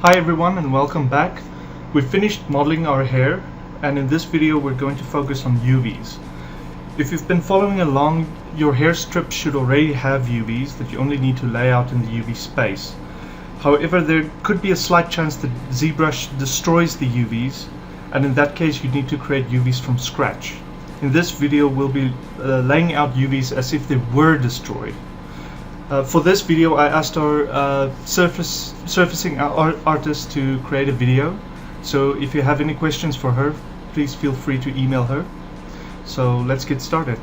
Hi everyone and welcome back. We finished modeling our hair, and in this video we're going to focus on UVs. If you've been following along, your hair strip should already have UVs that you only need to lay out in the UV space. However, there could be a slight chance that ZBrush destroys the UVs, and in that case you need to create UVs from scratch. In this video we'll be laying out UVs as if they were destroyed. For this video I asked our surfacing artist to create a video, so if you have any questions for her, please feel free to email her. So let's get started.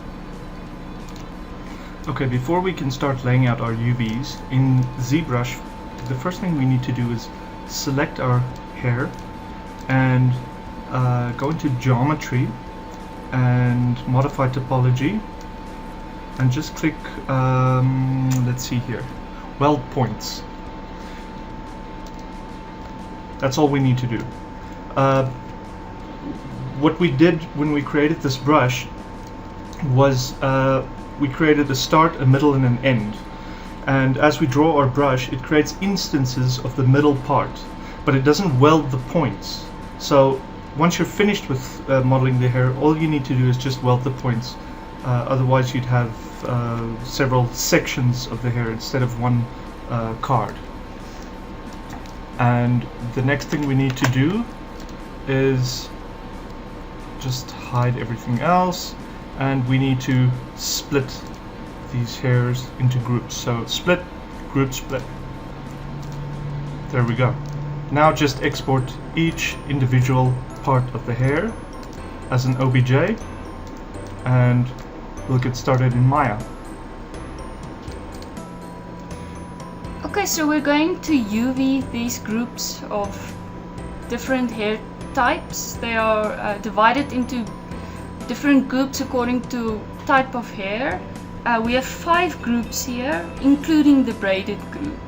Okay, before we can start laying out our UVs, in ZBrush the first thing we need to do is select our hair and go into geometry and modify topology and just click, let's see here, weld points. That's all we need to do. What we did when we created this brush was we created a start, a middle and an end. And as we draw our brush, it creates instances of the middle part, but it doesn't weld the points. So once you're finished with modeling the hair, all you need to do is just weld the points. Otherwise you'd have several sections of the hair instead of one card. And the next thing we need to do is just hide everything else, and we need to split these hairs into groups. So split, group, split. There we go. Now just export each individual part of the hair as an OBJ, and we'll get started in Maya. Okay, so we're going to UV these groups of different hair types. They are divided into different groups according to type of hair. We have 5 groups here, including the braided group.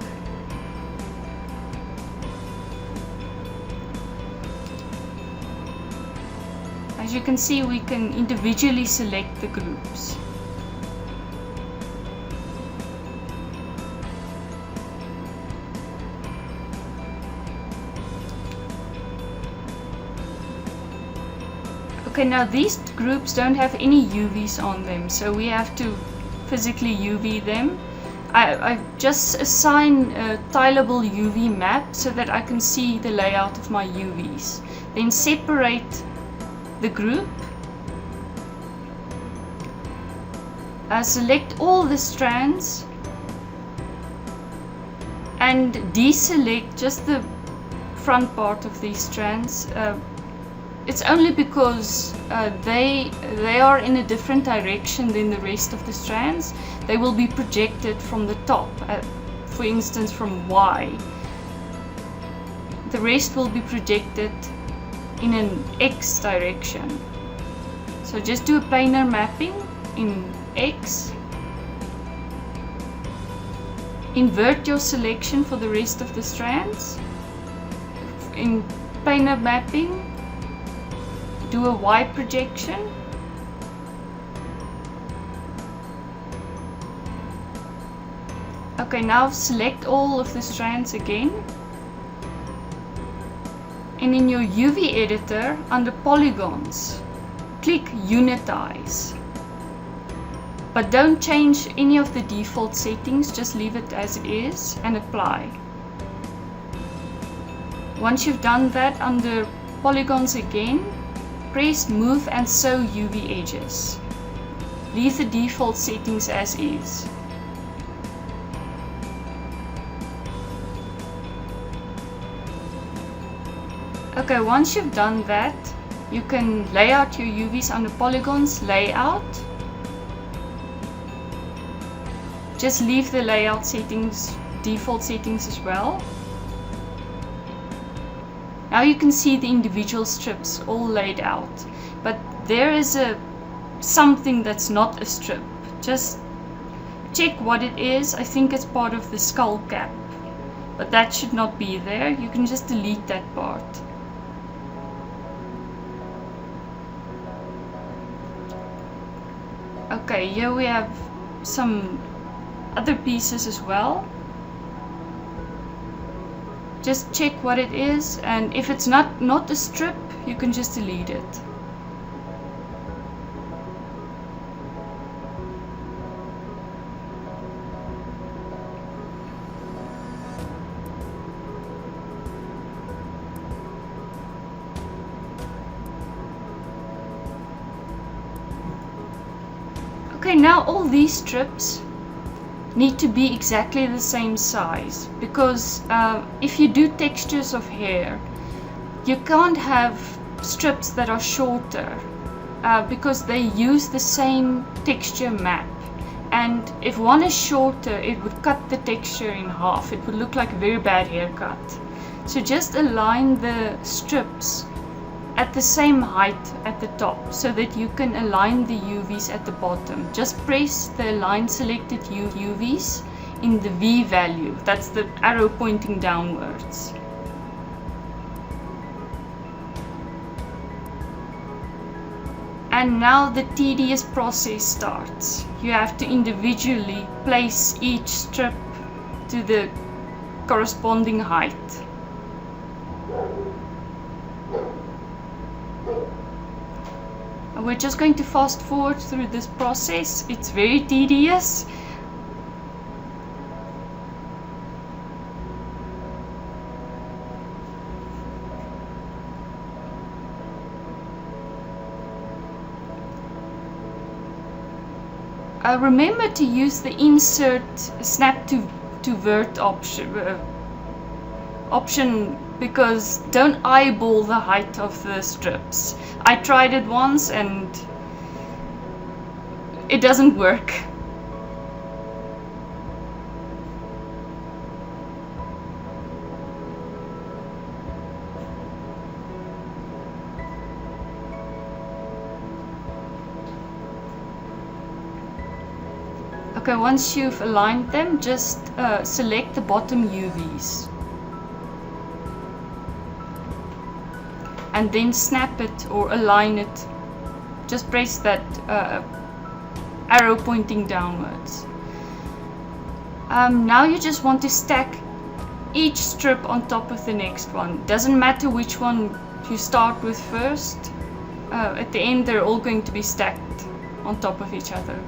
As you can see, we can individually select the groups. Okay, now these groups don't have any UVs on them, so we have to physically UV them. I just assign a tileable UV map so that I can see the layout of my UVs. Then separate the group. Select all the strands and deselect just the front part of these strands. It's only because they are in a different direction than the rest of the strands. They will be projected from the top, for instance from Y. The rest will be projected in an X direction. So just do a planar mapping in X. Invert your selection for the rest of the strands. In planar mapping, do a Y projection. Okay, now select all of the strands again. And in your UV editor, under polygons, click unitize. But don't change any of the default settings, just leave it as it is and apply. Once you've done that, under polygons again, press move and sew UV edges. Leave the default settings as is. Okay, once you've done that, you can lay out your UVs under polygons, layout. Just leave the layout settings, default settings as well. Now you can see the individual strips all laid out, but there is something that's not a strip. Just check what it is. I think it's part of the skull cap, but that should not be there. You can just delete that part. Okay, here we have some other pieces as well. Just check what it is, and if it's not a strip, you can just delete it. Okay, now all these strips need to be exactly the same size, because if you do textures of hair, you can't have strips that are shorter because they use the same texture map, and if one is shorter it would cut the texture in half. It would look like a very bad haircut. So just align the strips at the same height at the top so that you can align the UVs at the bottom. Just press the align selected UVs in the V value. That's the arrow pointing downwards. And now the tedious process starts. You have to individually place each strip to the corresponding height. We're just going to fast forward through this process. It's very tedious. Remember to use the insert snap to vert option, because don't eyeball the height of the strips. I tried it once and it doesn't work. Okay, once you've aligned them, just select the bottom UVs. And then snap it or align it. Just press that arrow pointing downwards. Now you just want to stack each strip on top of the next one. Doesn't matter which one you start with first. At the end they're all going to be stacked on top of each other.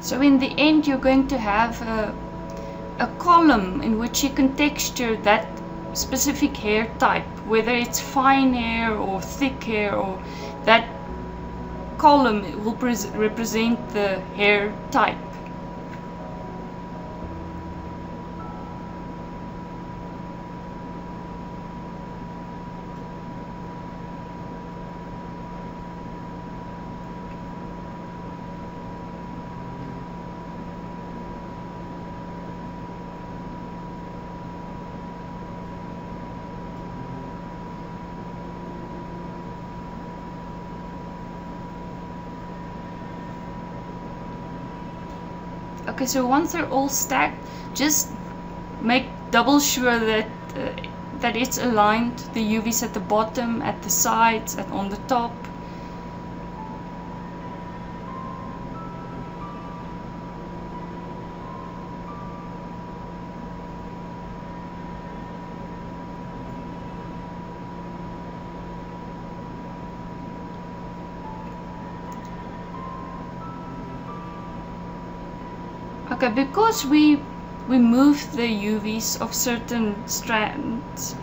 So in the end you're going to have a column in which you can texture that specific hair type, whether it's fine hair or thick hair, or that column will represent the hair type. Okay, so once they're all stacked, just make double sure that that it's aligned, the UVs at the bottom, at the sides, and on the top. Okay, because we move the UVs of certain strands,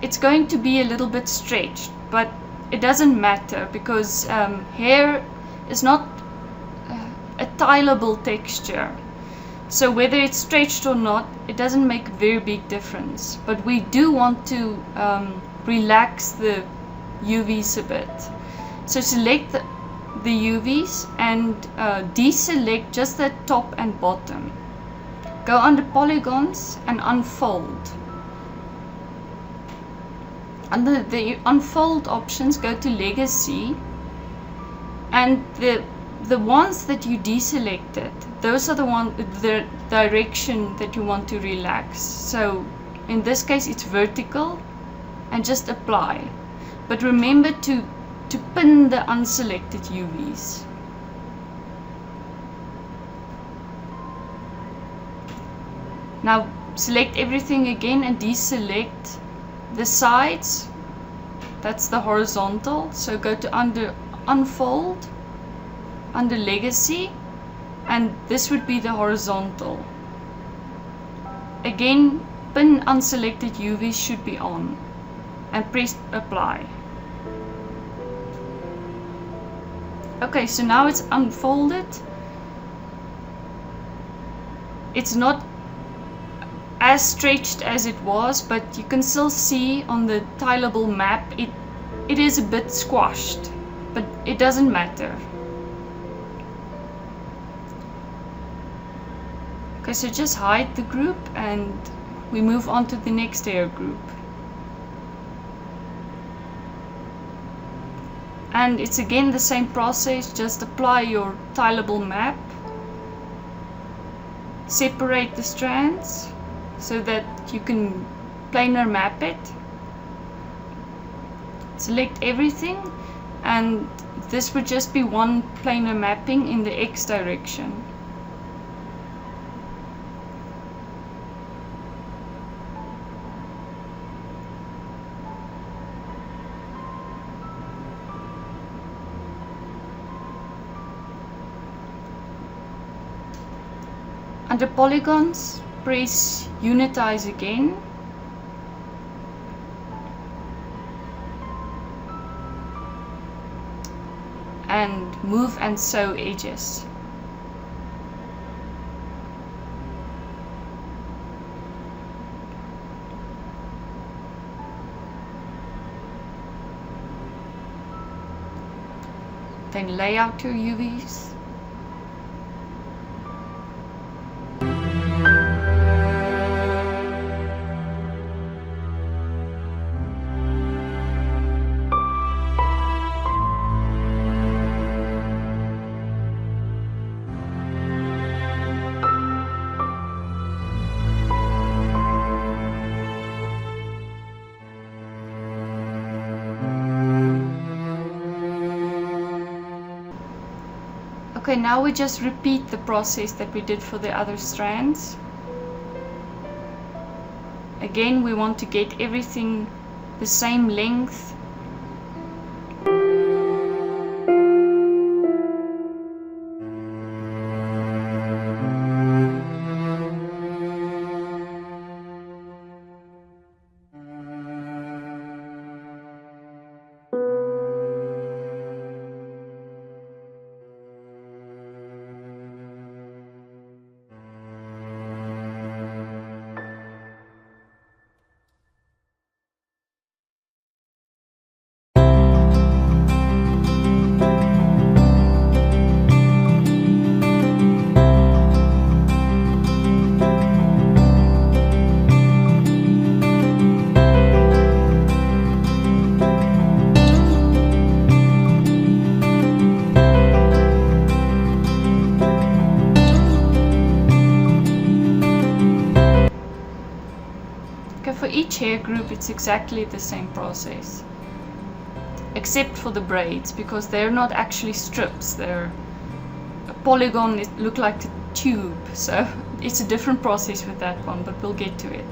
it's going to be a little bit stretched, but it doesn't matter because hair is not a tileable texture. So whether it's stretched or not, it doesn't make a very big difference. But we do want to relax the UVs a bit. So select the UVs and deselect just the top and bottom. Go under polygons and unfold. Under the unfold options, go to legacy, and the ones that you deselected, those are the direction that you want to relax. So in this case it's vertical, and just apply. But remember to pin the unselected UVs. Now select everything again and deselect the sides. That's the horizontal. So go to unfold, under legacy, and this would be the horizontal. Again, pin unselected UVs should be on, and press apply. Okay, so now it's unfolded. It's not as stretched as it was, but you can still see on the tileable map it is a bit squashed, but it doesn't matter. Okay, so just hide the group and we move on to the next hair group. And it's again the same process, just apply your tileable map, separate the strands so that you can planar map it. Select everything, and this would just be one planar mapping in the X direction. Under polygons, press unitize again. And move and sew edges. Then lay out your UVs. Okay, now we just repeat the process that we did for the other strands. Again, we want to get everything the same length. For each hair group it's exactly the same process, except for the braids, because they're not actually strips, they're a polygon. It look like a tube, so it's a different process with that one, but we'll get to it.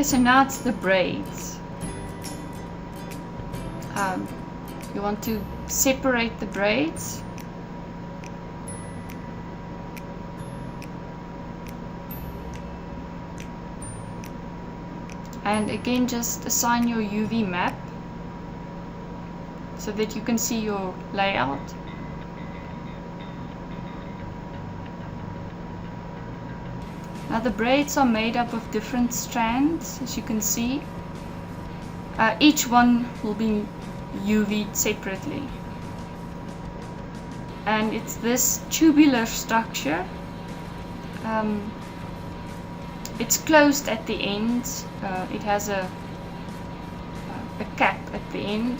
so now it's the braids. You want to separate the braids. And again, just assign your UV map so that you can see your layout. Now the braids are made up of different strands, as you can see. Each one will be UV'd separately. And it's this tubular structure. It's closed at the ends. It has a cap at the end.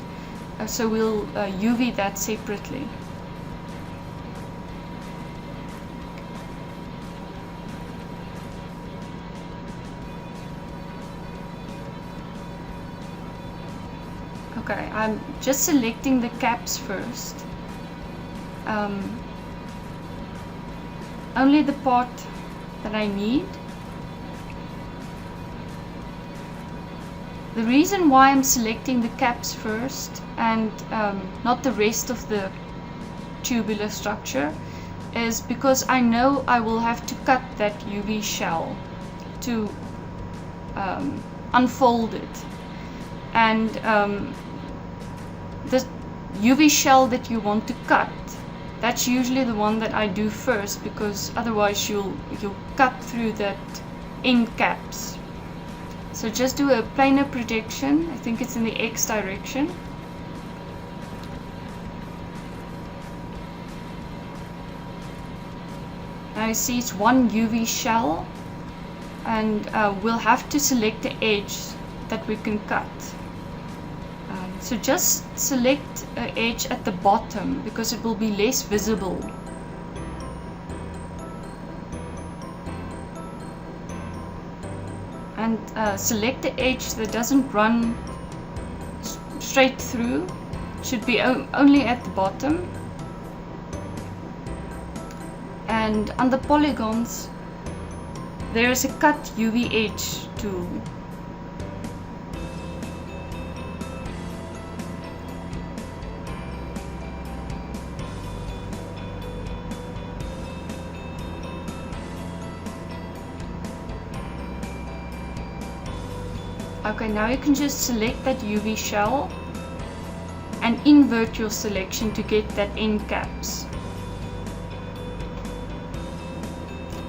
So we'll UV that separately. Okay, I'm just selecting the caps first. Only the part that I need. The reason why I'm selecting the caps first and not the rest of the tubular structure is because I know I will have to cut that UV shell to unfold it. And the UV shell that you want to cut, that's usually the one that I do first, because otherwise you'll cut through that end caps. So just do a planar projection. I think it's in the X direction. Now you see it's one UV shell, and we'll have to select the edge that we can cut. So just select an edge at the bottom because it will be less visible. And select the edge that doesn't run straight through. It should be only at the bottom. And on the polygons there is a cut UV edge tool. Okay, now you can just select that UV shell and invert your selection to get that end caps.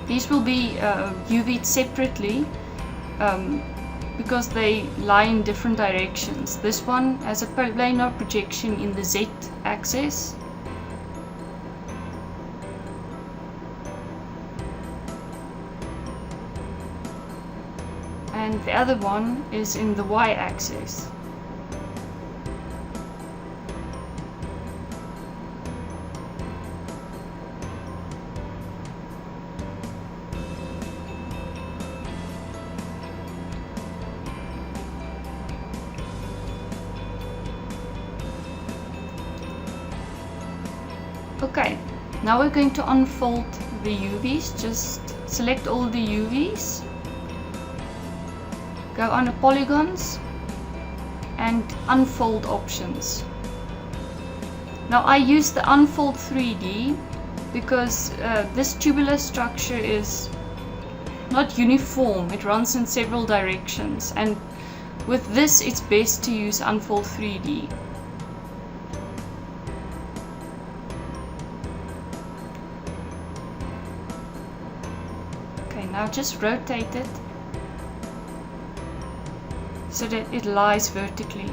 These will be UV'd separately because they lie in different directions. This one has a planar projection in the Z axis. And the other one is in the Y axis. Okay, now we're going to unfold the UVs. Just select all the UVs. Go on to polygons and unfold options. Now I use the unfold 3D because this tubular structure is not uniform. It runs in several directions, and with this it's best to use unfold 3D. Okay, now just rotate it so that it lies vertically.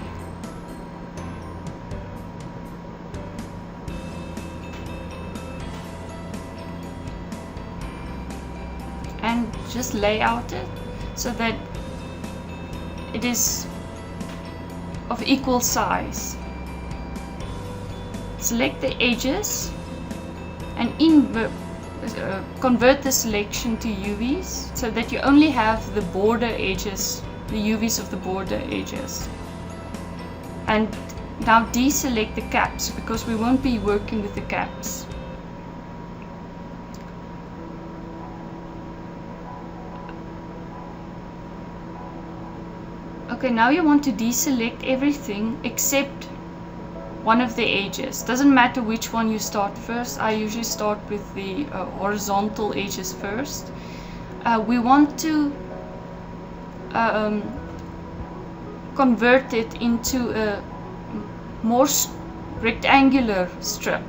And just lay out it so that it is of equal size. Select the edges and convert the selection to UVs so that you only have the border edges, the UVs of the border edges. And now deselect the caps because we won't be working with the caps. Okay, now you want to deselect everything except one of the edges. Doesn't matter which one you start first. I usually start with the horizontal edges first. We want to convert it into a more rectangular strip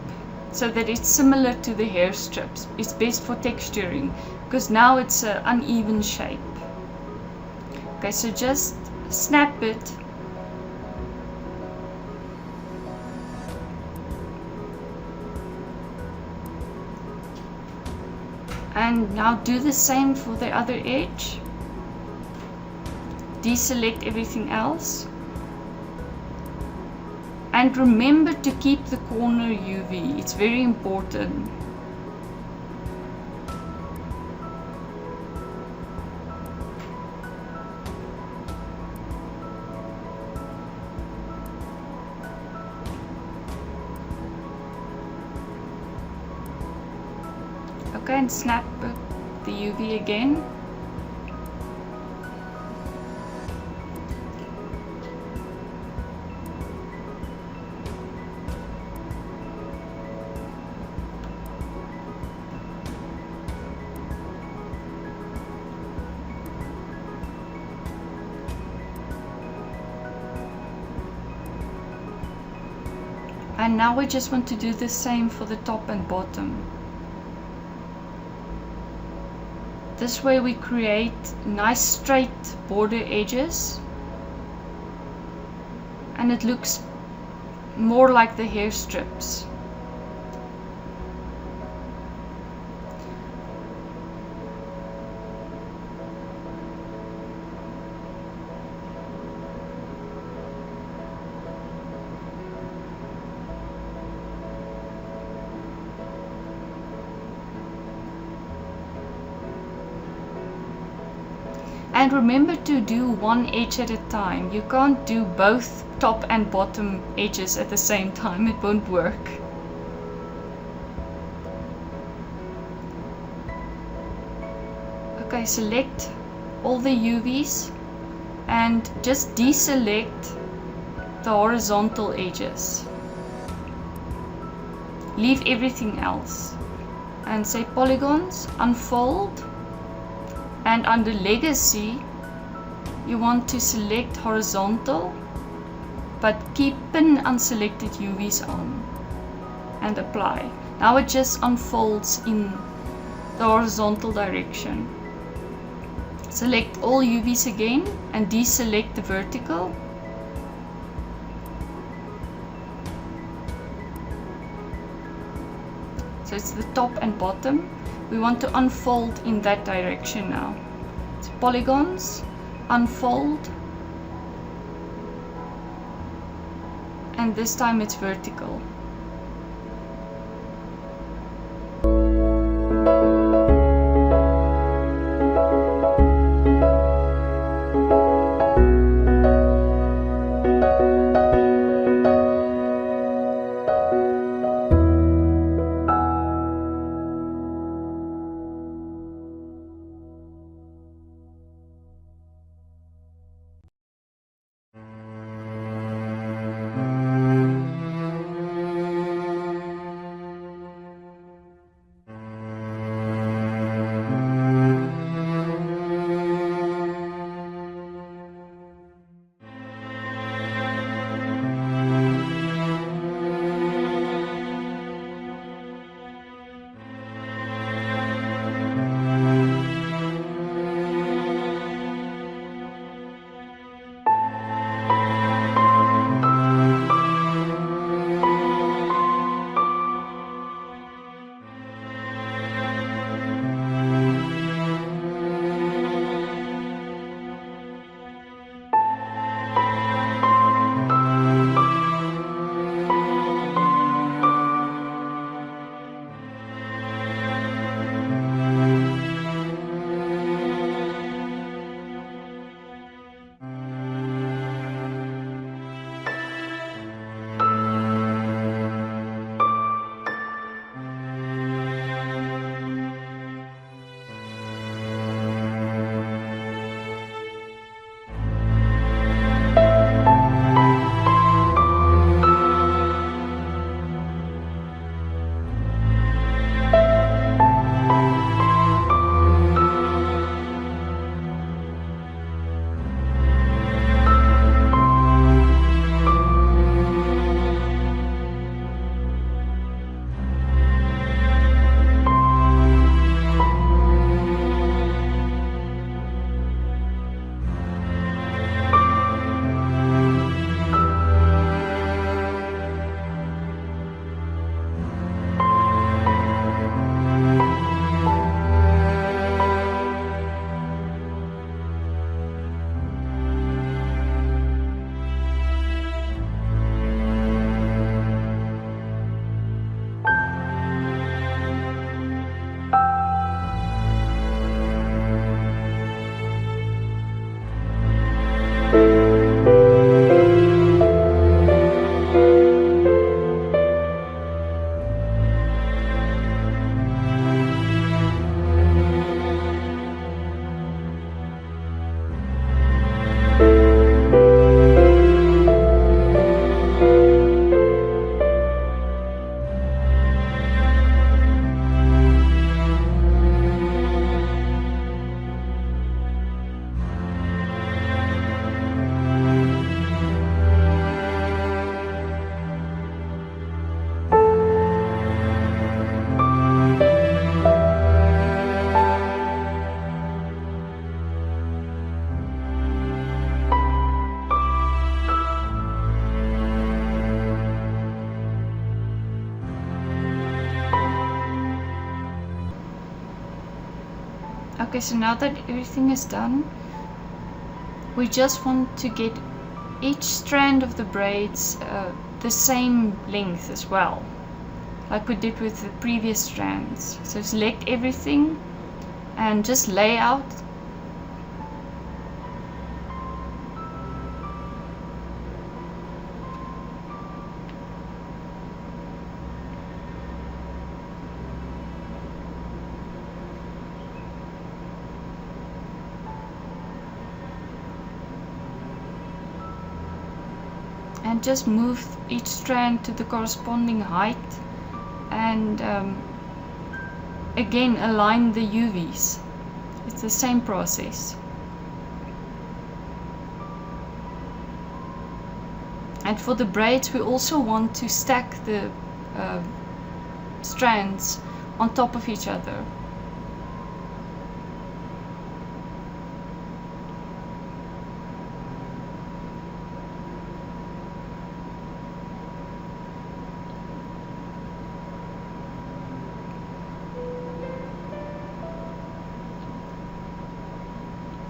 so that it's similar to the hair strips. It's best for texturing because now it's an uneven shape. Okay, so just snap it and now do the same for the other edge. Deselect everything else and remember to keep the corner UV. It's very important. Okay, and snap the UV again. And now we just want to do the same for the top and bottom. This way we create nice straight border edges and it looks more like the hair strips. And remember to do one edge at a time. You can't do both top and bottom edges at the same time. It won't work. Okay, select all the UVs and just deselect the horizontal edges. Leave everything else. And say polygons, unfold. And under legacy, you want to select horizontal, but keep pin unselected UVs on and apply. Now it just unfolds in the horizontal direction. Select all UVs again and deselect the vertical. So it's the top and bottom. We want to unfold in that direction now. So polygons, unfold, and this time it's vertical. Okay, so now that everything is done, we just want to get each strand of the braids the same length as well, like we did with the previous strands. So select everything and just lay out. And just move each strand to the corresponding height, and again align the UVs. It's the same process. And for the braids, we also want to stack the strands on top of each other.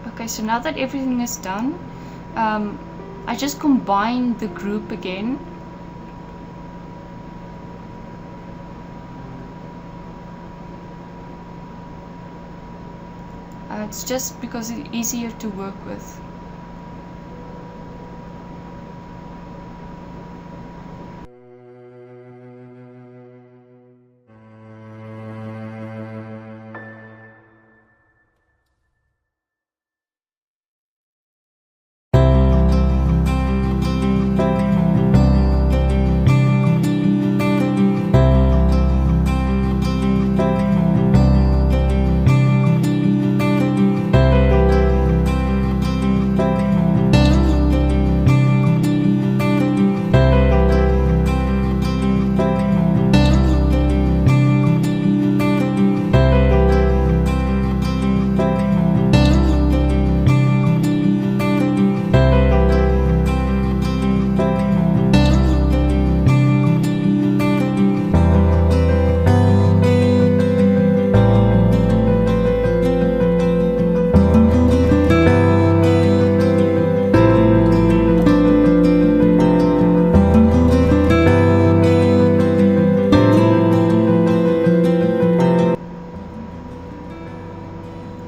Okay, so now that everything is done, I just combine the group again. It's just because it's easier to work with.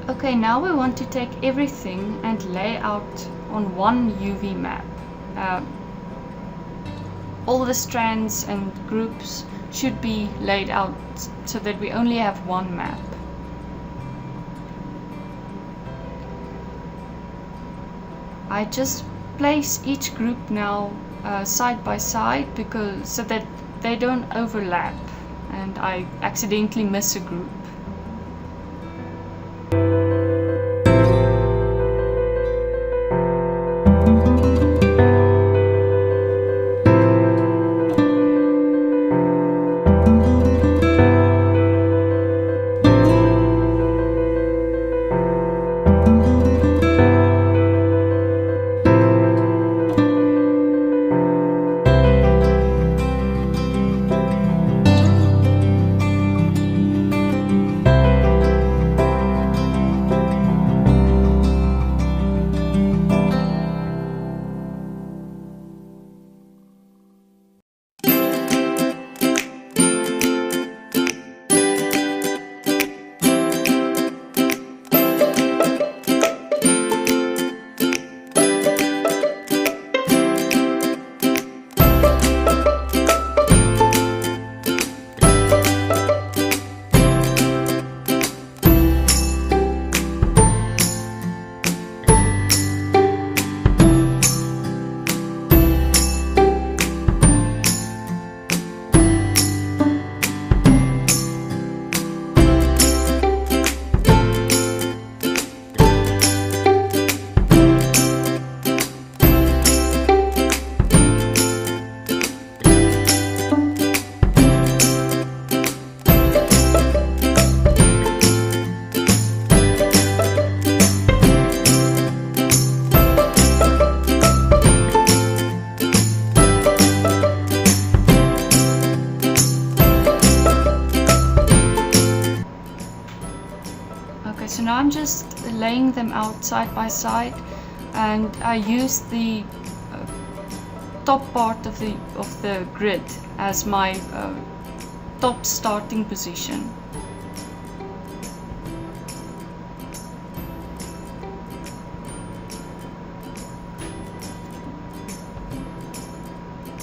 Okay, now we want to take everything and lay out on one UV map. All the strands and groups should be laid out so that we only have one map. I just place each group now side by side so that they don't overlap and I accidentally miss a group. I'm just laying them out side by side, and I use the top part of the grid as my top starting position.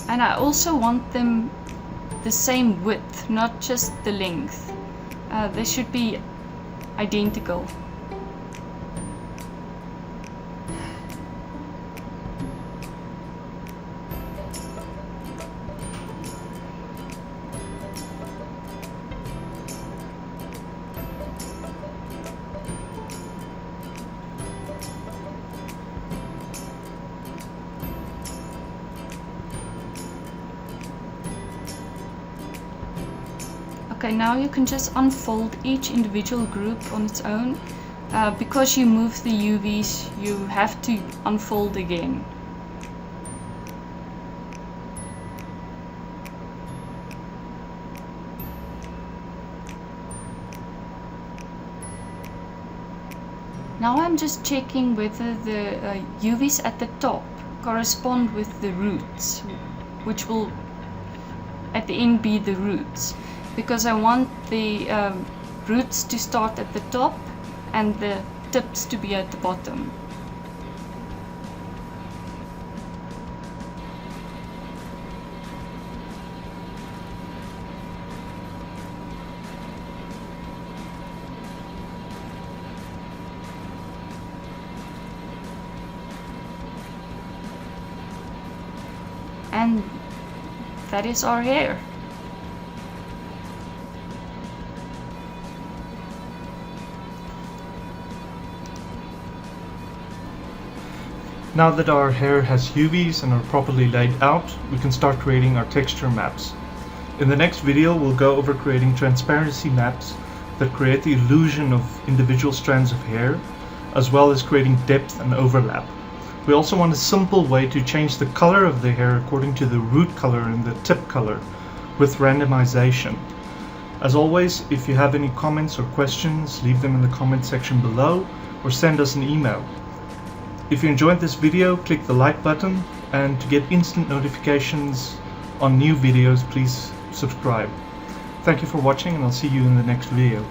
And I also want them the same width, not just the length. They should be identical. Okay, now you can just unfold each individual group on its own. Because you move the UVs, you have to unfold again. Now I'm just checking whether the UVs at the top correspond with the roots, which will at the end be the roots, because I want the roots to start at the top and the tips to be at the bottom. And that is our hair. Now that our hair has UVs and are properly laid out, we can start creating our texture maps. In the next video, we'll go over creating transparency maps that create the illusion of individual strands of hair, as well as creating depth and overlap. We also want a simple way to change the color of the hair according to the root color and the tip color with randomization. As always, if you have any comments or questions, leave them in the comment section below or send us an email. If you enjoyed this video, click the like button, and to get instant notifications on new videos, please subscribe. Thank you for watching, and I'll see you in the next video.